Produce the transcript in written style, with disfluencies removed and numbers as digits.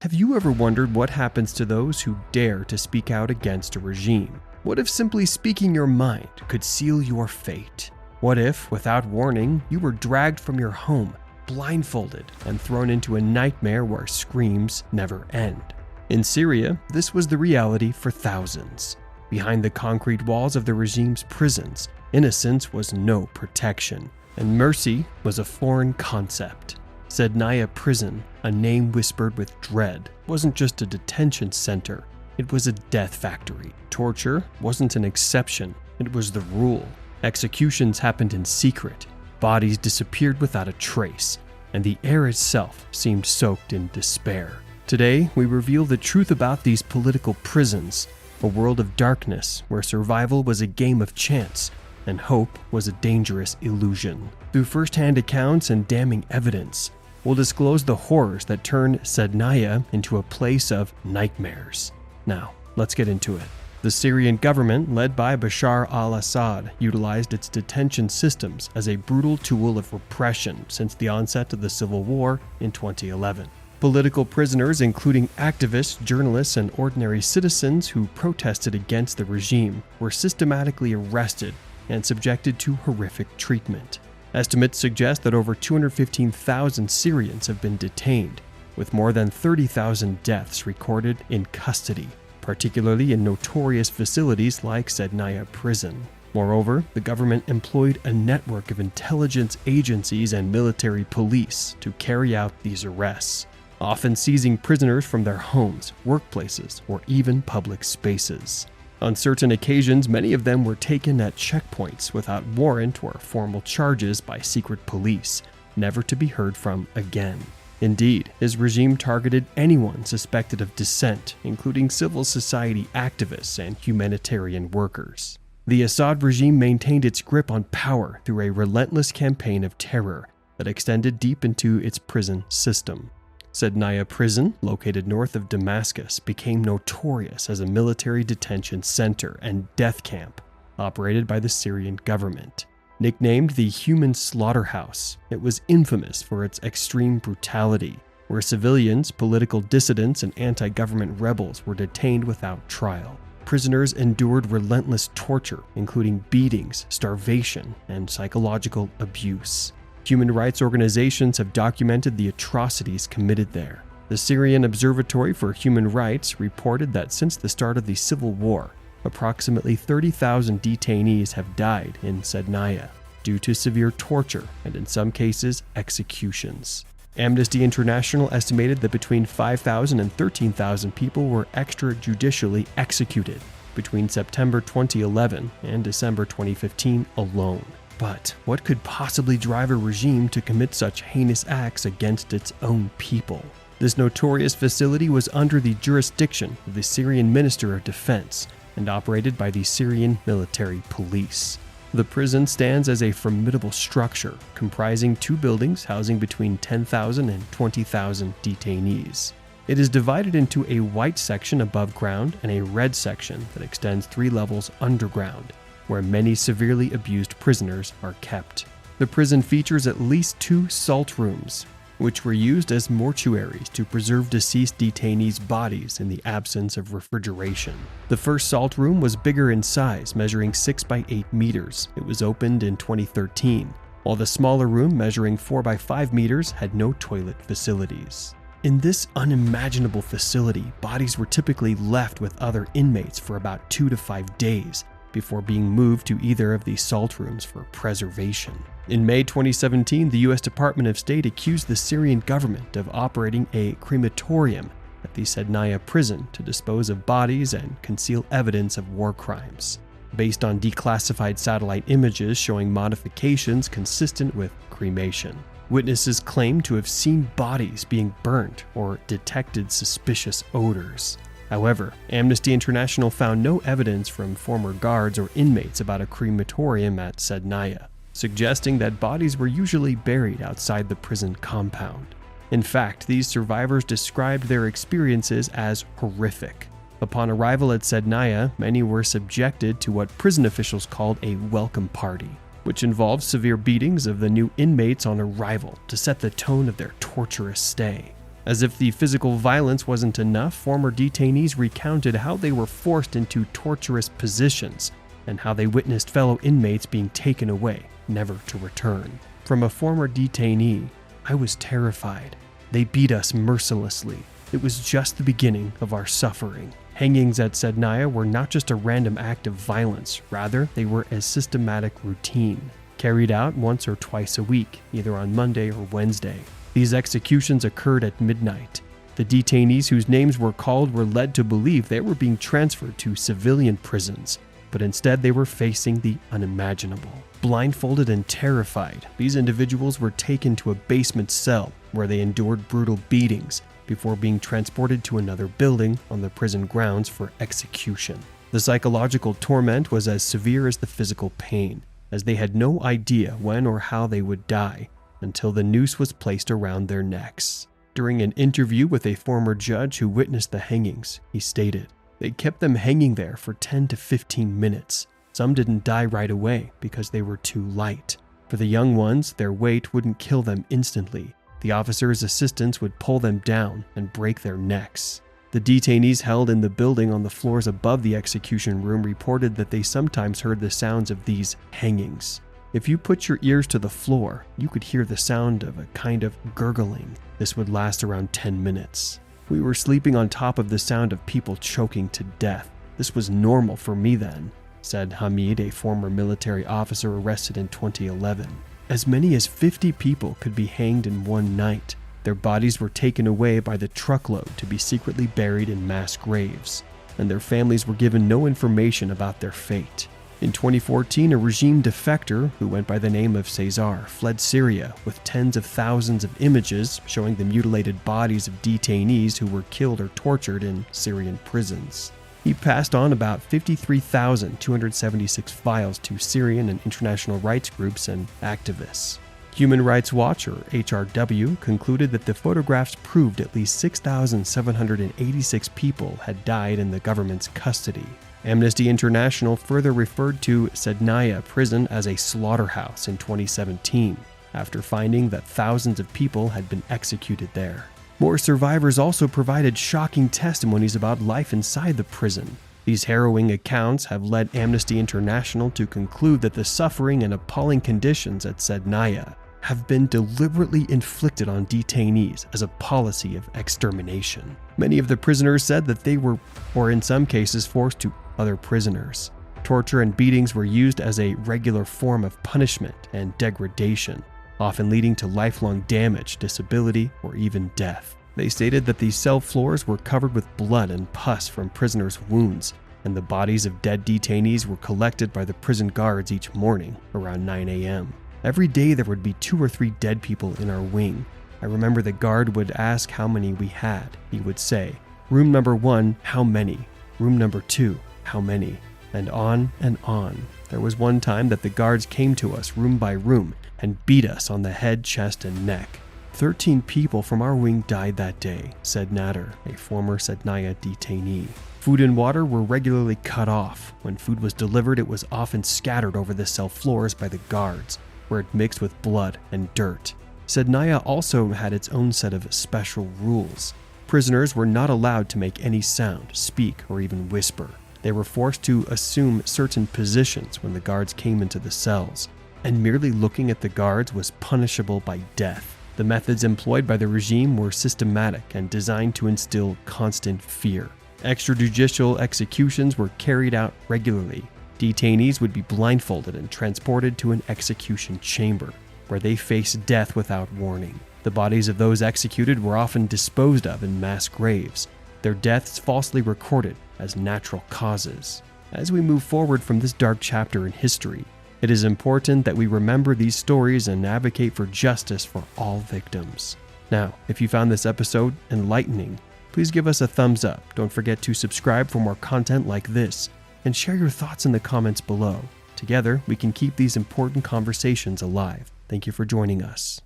Have you ever wondered what happens to those who dare to speak out against a regime? What if simply speaking your mind could seal your fate? What if, without warning, you were dragged from your home, blindfolded, and thrown into a nightmare where screams never end? In Syria, this was the reality for thousands. Behind the concrete walls of the regime's prisons, innocence was no protection, and mercy was a foreign concept. Seda Prison, a name whispered with dread, wasn't just a detention center, it was a death factory. Torture wasn't an exception, it was the rule. Executions happened in secret, bodies disappeared without a trace, and the air itself seemed soaked in despair. Today, we reveal the truth about these political prisons, a world of darkness where survival was a game of chance and hope was a dangerous illusion. Through first-hand accounts and damning evidence, we'll disclose the horrors that turned Seda into a place of nightmares. Now, let's get into it. The Syrian government, led by Bashar al-Assad, utilized its detention systems as a brutal tool of repression since the onset of the civil war in 2011. Political prisoners, including activists, journalists, and ordinary citizens who protested against the regime, were systematically arrested and subjected to horrific treatment. Estimates suggest that over 215,000 Syrians have been detained, with more than 30,000 deaths recorded in custody, particularly in notorious facilities like Seda Prison. Moreover, the government employed a network of intelligence agencies and military police to carry out these arrests, often seizing prisoners from their homes, workplaces, or even public spaces. On certain occasions, many of them were taken at checkpoints without warrant or formal charges by secret police, never to be heard from again. Indeed, his regime targeted anyone suspected of dissent, including civil society activists and humanitarian workers. The Assad regime maintained its grip on power through a relentless campaign of terror that extended deep into its prison system. Seda Prison, located north of Damascus, became notorious as a military detention center and death camp operated by the Syrian government. Nicknamed the human slaughterhouse, it was infamous for its extreme brutality, where civilians, political dissidents, and anti-government rebels were detained without trial. Prisoners endured relentless torture, including beatings, starvation, and psychological abuse. Human rights organizations have documented the atrocities committed there. The Syrian Observatory for Human Rights reported that since the start of the civil war, approximately 30,000 detainees have died in Seda due to severe torture and, in some cases, executions. Amnesty International estimated that between 5,000 and 13,000 people were extrajudicially executed between September 2011 and December 2015 alone. But what could possibly drive a regime to commit such heinous acts against its own people? This notorious facility was under the jurisdiction of the Syrian Minister of Defense and operated by the Syrian military police. The prison stands as a formidable structure, comprising two buildings housing between 10,000 and 20,000 detainees. It is divided into a white section above ground and a red section that extends 3 levels underground, where many severely abused prisoners are kept. The prison features at least 2 salt rooms, which were used as mortuaries to preserve deceased detainees' bodies in the absence of refrigeration. The first salt room was bigger in size, measuring 6 by 8 meters. It was opened in 2013, while the smaller room, measuring 4 by 5 meters, had no toilet facilities. In this unimaginable facility, bodies were typically left with other inmates for about 2 to 5 days, before being moved to either of these salt rooms for preservation. In May 2017, the U.S. Department of State accused the Syrian government of operating a crematorium at the Seda prison to dispose of bodies and conceal evidence of war crimes, based on declassified satellite images showing modifications consistent with cremation. Witnesses claimed to have seen bodies being burnt or detected suspicious odors. However, Amnesty International found no evidence from former guards or inmates about a crematorium at Seda, suggesting that bodies were usually buried outside the prison compound. In fact, these survivors described their experiences as horrific. Upon arrival at Seda, many were subjected to what prison officials called a welcome party, which involved severe beatings of the new inmates on arrival to set the tone of their torturous stay. As if the physical violence wasn't enough, former detainees recounted how they were forced into torturous positions and how they witnessed fellow inmates being taken away, never to return. From a former detainee, "I was terrified. They beat us mercilessly. It was just the beginning of our suffering." Hangings at Sednaya were not just a random act of violence, rather, they were a systematic routine, carried out once or twice a week, either on Monday or Wednesday. These executions occurred at midnight. The detainees whose names were called were led to believe they were being transferred to civilian prisons, but instead they were facing the unimaginable. Blindfolded and terrified, these individuals were taken to a basement cell where they endured brutal beatings before being transported to another building on the prison grounds for execution. The psychological torment was as severe as the physical pain, as they had no idea when or how they would die until the noose was placed around their necks. During an interview with a former judge who witnessed the hangings, he stated, "They kept them hanging there for 10 to 15 minutes. Some didn't die right away because they were too light. For the young ones, their weight wouldn't kill them instantly. The officer's assistants would pull them down and break their necks." The detainees held in the building on the floors above the execution room reported that they sometimes heard the sounds of these hangings. If you put your ears to the floor, you could hear the sound of a kind of gurgling. This would last around 10 minutes. "We were sleeping on top of the sound of people choking to death. This was normal for me then," said Hamid, a former military officer arrested in 2011. As many as 50 people could be hanged in one night. Their bodies were taken away by the truckload to be secretly buried in mass graves, and their families were given no information about their fate. In 2014, a regime defector who went by the name of Cesar fled Syria with tens of thousands of images showing the mutilated bodies of detainees who were killed or tortured in Syrian prisons. He passed on about 53,276 files to Syrian and international rights groups and activists. Human Rights Watch, or HRW, concluded that the photographs proved at least 6,786 people had died in the government's custody. Amnesty International further referred to Sednaya Prison as a slaughterhouse in 2017, after finding that thousands of people had been executed there. More survivors also provided shocking testimonies about life inside the prison. These harrowing accounts have led Amnesty International to conclude that the suffering and appalling conditions at Sednaya have been deliberately inflicted on detainees as a policy of extermination. Many of the prisoners said that they were, or in some cases, forced to other prisoners. Torture and beatings were used as a regular form of punishment and degradation, often leading to lifelong damage, disability, or even death. They stated that these cell floors were covered with blood and pus from prisoners' wounds, and the bodies of dead detainees were collected by the prison guards each morning around 9 a.m. Every day there would be 2 or 3 dead people in our wing. I remember the guard would ask how many we had. He would say, "Room number 1, how many? Room number 2, how many?" And on and on. There was one time that the guards came to us room by room and beat us on the head, chest, and neck. 13 people from our wing died that day, said Nader, a former Sednaya detainee. Food and water were regularly cut off. When food was delivered, it was often scattered over the cell floors by the guards, where it mixed with blood and dirt. Sednaya also had its own set of special rules. Prisoners were not allowed to make any sound, speak, or even whisper. They were forced to assume certain positions when the guards came into the cells, and merely looking at the guards was punishable by death. The methods employed by the regime were systematic and designed to instill constant fear. Extrajudicial executions were carried out regularly. Detainees would be blindfolded and transported to an execution chamber, where they faced death without warning. The bodies of those executed were often disposed of in mass graves, their deaths falsely recorded as natural causes. As we move forward from this dark chapter in history, it is important that we remember these stories and advocate for justice for all victims. Now, if you found this episode enlightening, please give us a thumbs up. Don't forget to subscribe for more content like this, and share your thoughts in the comments below. Together, we can keep these important conversations alive. Thank you for joining us.